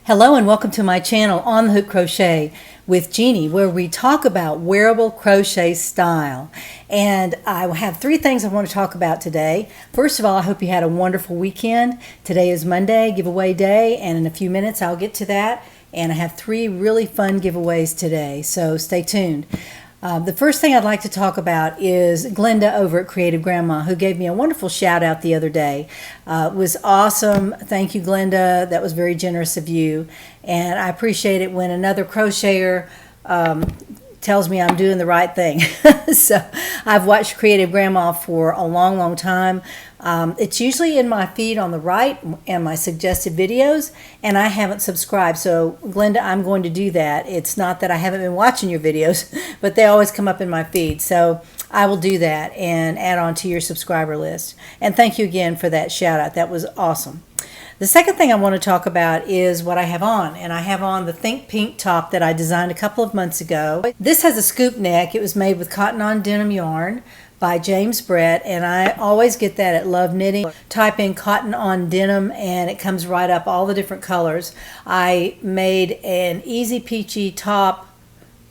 Hello and welcome to my channel On the Hook Crochet with Jeannie, where we talk about wearable crochet style. And I have three things I want to talk about today. First of all, I hope you had a wonderful weekend. Today is Monday, giveaway day, and in a few minutes I'll get to that. And I have three really fun giveaways today, so stay tuned. The first thing I'd like to talk about is Glenda over at Creative Grandma, who gave me a wonderful shout out the other day. It was awesome. Thank you, Glenda. That was very generous of you. And I appreciate it when another crocheter tells me I'm doing the right thing. So I've watched Creative Grandma for a long, long time. It's usually in my feed on the right and my suggested videos, and I haven't subscribed. So Glenda, I'm going to do that. It's not that I haven't been watching your videos, but they always come up in my feed. So I will do that and add on to your subscriber list. And thank you again for that shout out. That was awesome. The second thing I want to talk about is what I have on, and I have on the Think Pink top that I designed a couple of months ago. This has a scoop neck. It was made with cotton on denim yarn by James Brett, and I always get that at Love Knitting. Type in cotton on denim and it comes right up, all the different colors. I made an easy peachy top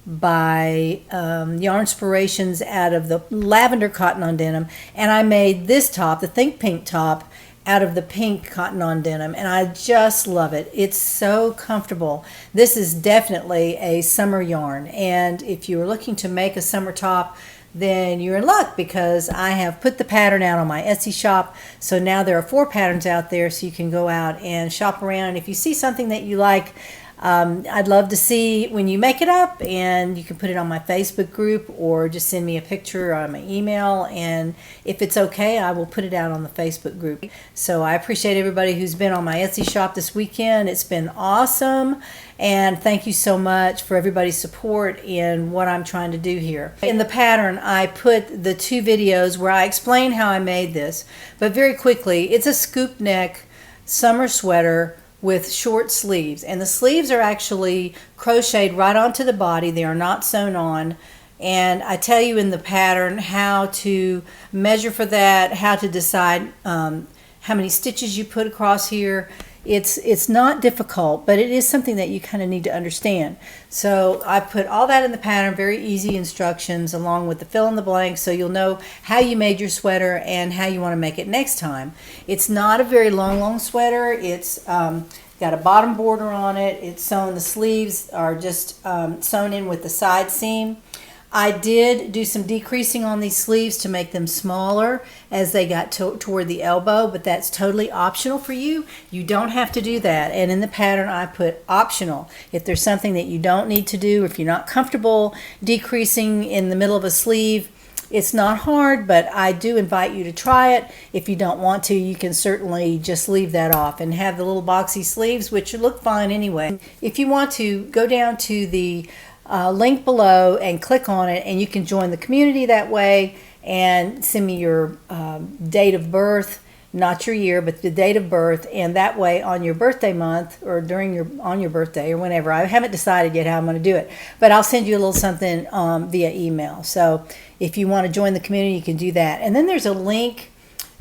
by Yarnspirations out of the lavender cotton on denim, and I made this top, the Think Pink top, out of the pink cotton on denim, and I just love it. It's so comfortable. This is definitely a summer yarn, and if you're looking to make a summer top, then you're in luck, because I have put the pattern out on my Etsy shop. So now there are 4 patterns out there, so you can go out and shop around. And if you see something that you like, I'd love to see when you make it up, and you can put it on my Facebook group or just send me a picture on my email, and if it's okay, I will put it out on the Facebook group. So I appreciate everybody who's been on my Etsy shop this weekend. It's been awesome, and thank you so much for everybody's support in what I'm trying to do here. In the pattern, I put the 2 videos where I explain how I made this, but very quickly, it's a scoop neck summer sweater with short sleeves, and the sleeves are actually crocheted right onto the body. They are not sewn on, and I tell you in the pattern how to measure for that, how to decide how many stitches you put across here. It's not difficult, but it is something that you kind of need to understand. So I put all that in the pattern, very easy instructions along with the fill in the blanks, so you'll know how you made your sweater and how you want to make it next time. It's not a very long sweater. It's got a bottom border on it. It's sewn, the sleeves are just sewn in with the side seam. I did do some decreasing on these sleeves to make them smaller as they got toward the elbow, but that's totally optional for you. You don't have to do that. And in the pattern, I put optional. If there's something that you don't need to do, if you're not comfortable decreasing in the middle of a sleeve, it's not hard, but I do invite you to try it. If you don't want to, you can certainly just leave that off and have the little boxy sleeves, which look fine anyway. If you want to, go down to the link below and click on it, and you can join the community that way and send me your date of birth, not your year, but the date of birth, and that way on your birthday month or on your birthday or whenever. I haven't decided yet how I'm going to do it, but I'll send you a little something via email. So if you want to join the community, you can do that. And then there's a link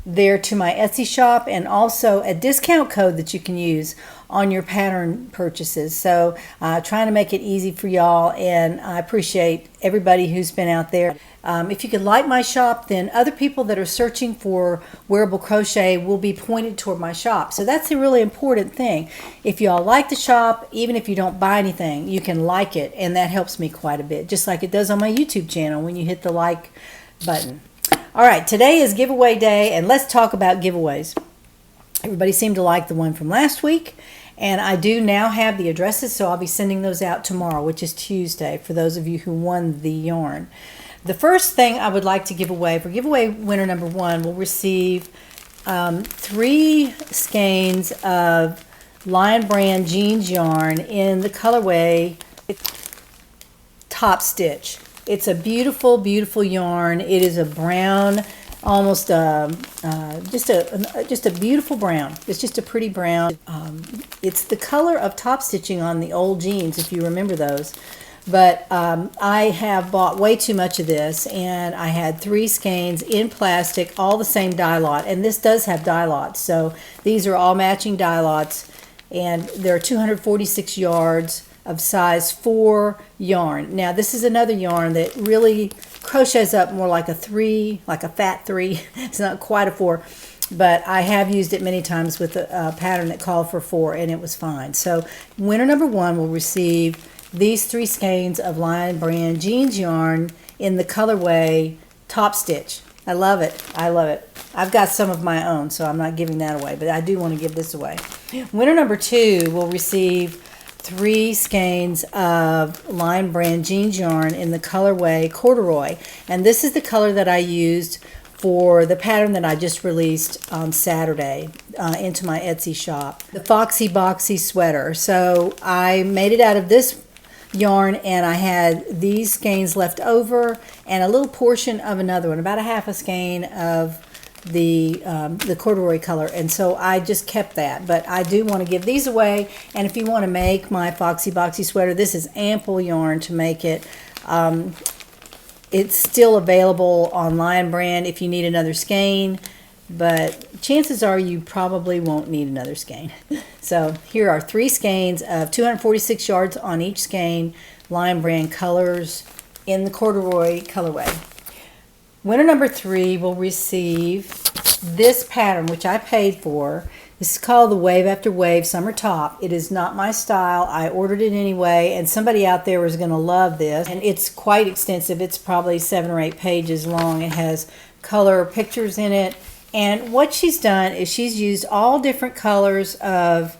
there to my Etsy shop, and also a discount code that you can use on your pattern purchases. So trying to make it easy for y'all, and I appreciate everybody who's been out there. If you could like my shop, then other people that are searching for wearable crochet will be pointed toward my shop. So that's a really important thing. If y'all like the shop, even if you don't buy anything, you can like it, and that helps me quite a bit, just like it does on my YouTube channel when you hit the like button. All right, today is giveaway day, and let's talk about giveaways. Everybody seemed to like the one from last week, and I do now have the addresses, so I'll be sending those out tomorrow, which is Tuesday, for those of you who won the yarn. The first thing I would like to give away, for giveaway winner number 1, will receive 3 skeins of Lion Brand jeans yarn in the colorway Top Stitch. It's a beautiful, beautiful yarn. It is a brown, almost just a beautiful brown. It's just a pretty brown. It's the color of top stitching on the old jeans, if you remember those. But I have bought way too much of this, and I had 3 skeins in plastic, all the same dye lot. And this does have dye lots, so these are all matching dye lots. and there are 246 yards of size 4 yarn. Now this is another yarn that really crochets up more like a 3, like a fat 3. It's not quite a 4, but I have used it many times with a pattern that called for 4, and it was fine. So winner number 1 will receive these 3 skeins of Lion Brand jeans yarn in the colorway Top Stitch. I love it. I love it. I've got some of my own, so I'm not giving that away, but I do want to give this away. Winner number 2 will receive 3 skeins of Lion Brand jeans yarn in the colorway Corduroy, and this is the color that I used for the pattern that I just released on Saturday into my Etsy shop, the Foxy Boxy sweater. So I made it out of this yarn, and I had these skeins left over and a little portion of another one, about a half a skein of the corduroy color, and so I just kept that. But I do want to give these away, and if you want to make my Foxy Boxy sweater, this is ample yarn to make it. It's still available on Lion Brand if you need another skein, but chances are you probably won't need another skein. So here are 3 skeins of 246 yards on each skein, Lion Brand colors in the corduroy colorway. Winner number 3 will receive this pattern, which I paid for. This is called the Wave After Wave Summer Top. It is not my style. I ordered it anyway, and somebody out there is going to love this. And it's quite extensive. It's probably 7 or 8 pages long. It has color pictures in it. And what she's done is she's used all different colors of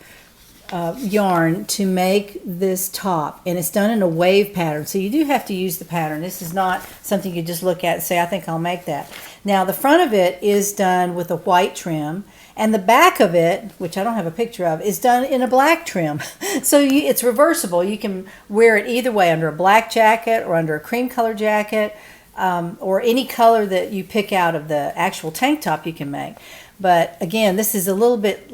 yarn to make this top, and it's done in a wave pattern, so you do have to use the pattern. This is not something you just look at and say, I think I'll make that. Now the front of it is done with a white trim, and the back of it, which I don't have a picture of, is done in a black trim. So it's reversible. You can wear it either way, under a black jacket or under a cream color jacket, or any color that you pick out of the actual tank top you can make. But again, this is a little bit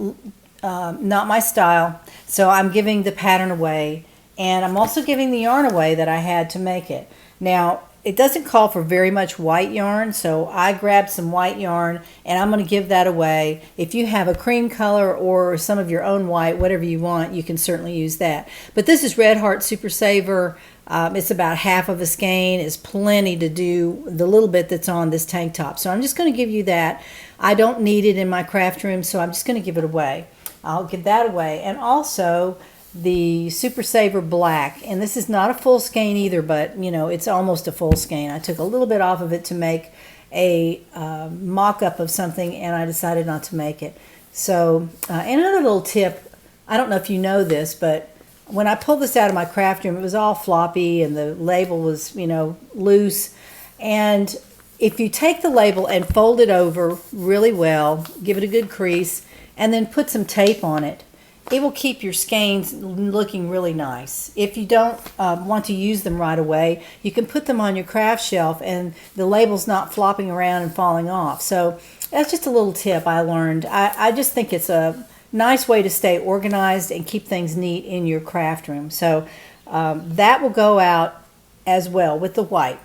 not my style, so I'm giving the pattern away, and I'm also giving the yarn away that I had to make it. Now it doesn't call for very much white yarn, so I grabbed some white yarn and I'm going to give that away. If you have a cream color or some of your own white, whatever you want, you can certainly use that. But this is Red Heart Super Saver. It's about half of a skein. It's plenty to do the little bit that's on this tank top, so I'm just going to give you that. I don't need it in my craft room, so I'm just going to give it away. I'll give that away. And also the Super Saver Black, and this is not a full skein either, but you know, it's almost a full skein. I took a little bit off of it to make a mock-up of something, and I decided not to make it. So and another little tip, I don't know if you know this, but when I pulled this out of my craft room, it was all floppy and the label was, you know, loose. And if you take the label and fold it over really well, give it a good crease, and then put some tape on it, it will keep your skeins looking really nice. If you don't want to use them right away, you can put them on your craft shelf and the label's not flopping around and falling off. So that's just a little tip I learned. I just think it's a nice way to stay organized and keep things neat in your craft room. So that will go out as well with the white.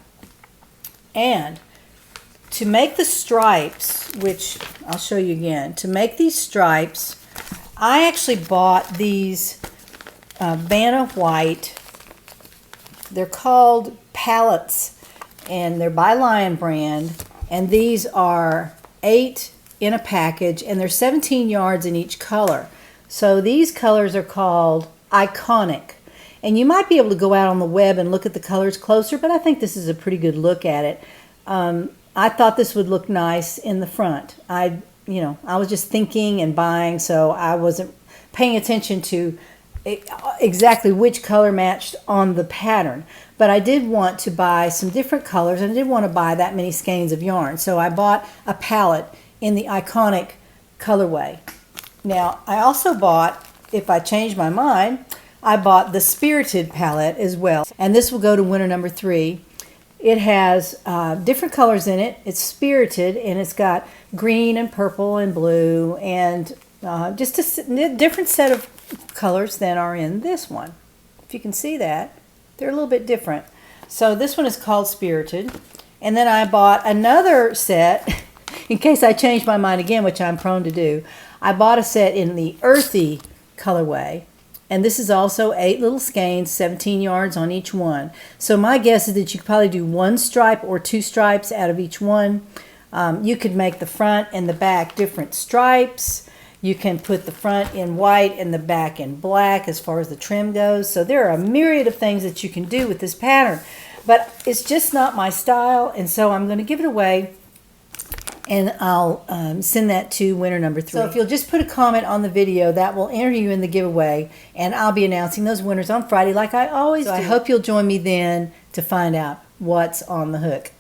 And to make the stripes, which I'll show you again, to make these stripes, I actually bought these Vanna White. They're called pallets, and they're by Lion Brand, and these are 8 in a package, and they're 17 yards in each color. So these colors are called Iconic, and you might be able to go out on the web and look at the colors closer, but I think this is a pretty good look at it. I thought this would look nice in the front. I was just thinking and buying, so I wasn't paying attention to exactly which color matched on the pattern. But I did want to buy some different colors, and I didn't want to buy that many skeins of yarn. So I bought a palette in the Iconic colorway. Now, I also bought, if I change my mind, I bought the Spirited palette as well. And this will go to winner number 3. It has different colors in it. It's spirited, and it's got green and purple and blue, and just a different set of colors than are in this one. If you can see that, they're a little bit different. So this one is called Spirited. And then I bought another set, in case I change my mind again, which I'm prone to do. I bought a set in the Earthy colorway. And this is also 8 little skeins, 17 yards on each one. So my guess is that you could probably do 1 stripe or 2 stripes out of each one. You could make the front and the back different stripes. You can put the front in white and the back in black as far as the trim goes. So there are a myriad of things that you can do with this pattern. But it's just not my style, and so I'm going to give it away. And I'll send that to winner number 3. So if you'll just put a comment on the video, that will enter you in the giveaway, and I'll be announcing those winners on Friday like I always do. I hope you'll join me then to find out what's on the hook.